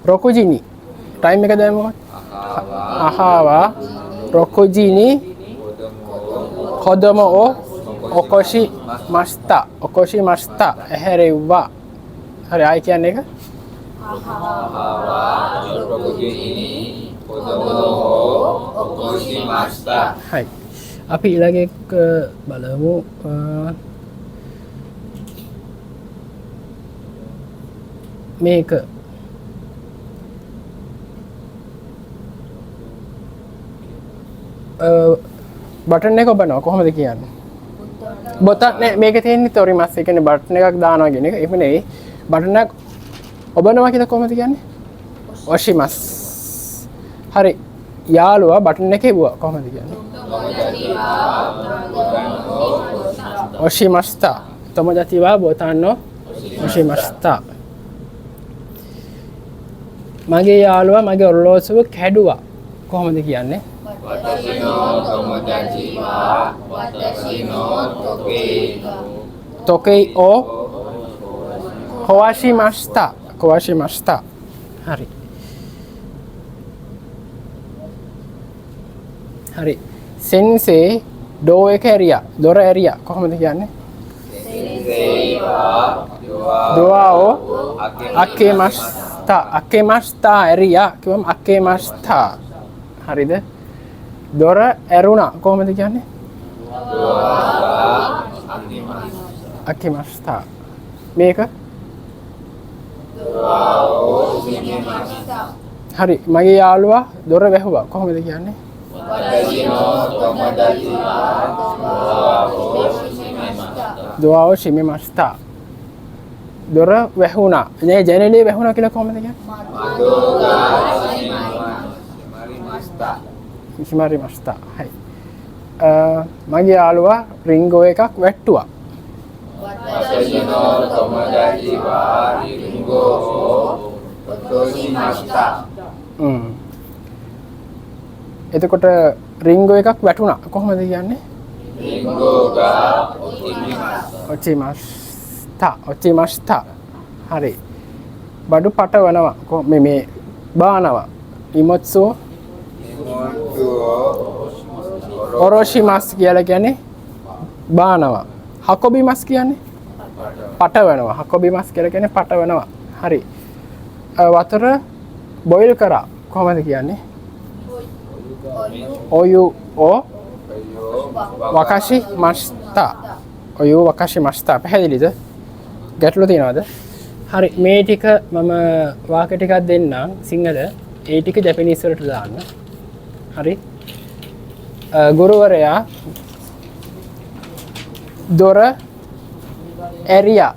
රොකුජිනි time එක දැන් මොකක්ද අහවා රොකුජිනි කොදොම ඕ ඔකොෂි මස්තා ඇහැරෙව්වා හරි ආයි කියන්නේ එක හයි අපි ඊළඟ එක බලමු මේක බටන් එක ඔබනවා කොහොමද කියන්නේ බොතන් නෑ මේක තියෙන්නේ තොරිමස් ඒ කියන්නේ බටන් එකක් දානවා කියන එක එහෙම නෙවෙයි බටන් එක ඔබනවා කියලා කොහොමද කියන්නේ ඔෂිමස් හරි යාළුවා බටන් එක එවුවා කොහොමද කියන්නේ ඔෂිමස්තා තොමජතිවා බොතන්නෝ ඔෂිමස්තා මගේ යාළුවා මගේ ඔරලෝසුව කැඩුවා කොහොමද කියන්නේ තොකෙයි ඕ කොවාශිමස්තා හරි හරි සෙන්සේ ඩෝ එක ඇරියා දොර ඇරියා කොහොමද කියන්නේ දොආෝ අක්කේමස්තා ඇරියා කිව්වම අක්කේමස්තා හරිද දොර ඇරුණා කොහොමද කියන්නේ අක්කේමස්තා මේක හරි මගේ යාළුවා දොර වැහුවා කොහොමද කියන්නේ දොආෝ ශිමිමස්තා දොර වැහුණා නේ ජනේලේ වැහුණා කියලා කොහොමද කියන්නේ හිමාරිමස්තා හයි මගේ යාළුවා රින්ගෝ එකක් වැට්ටුවා එතකොට රින්ගෝ එකක් වැටුණා කොහොමද කියන්නේ ඔචිමස්තා හරි බඩු පටවනවා මේ බානවා ඉමොත්සෝ ඔරොෂිමස් කියලා කියන්නේ බානවා හකොබිමස් කියන්නේ පටවනවා හකොබිමස් කියලා කියන්නේ පටවනවා හරි වතුර බොයිල් කරා කොහොමද කියන්නේ ඔයු ඕ වකාශි මස්තා පැහැදිලිද ගැටලු තියෙනවද හරි මේ ටික මම වාක්‍ය ටිකක් දෙන්නම් සිංහල ඒ ටික ජැපනීස් වලට දාන්න හරි ගුරුවරයා දොර ඇරියා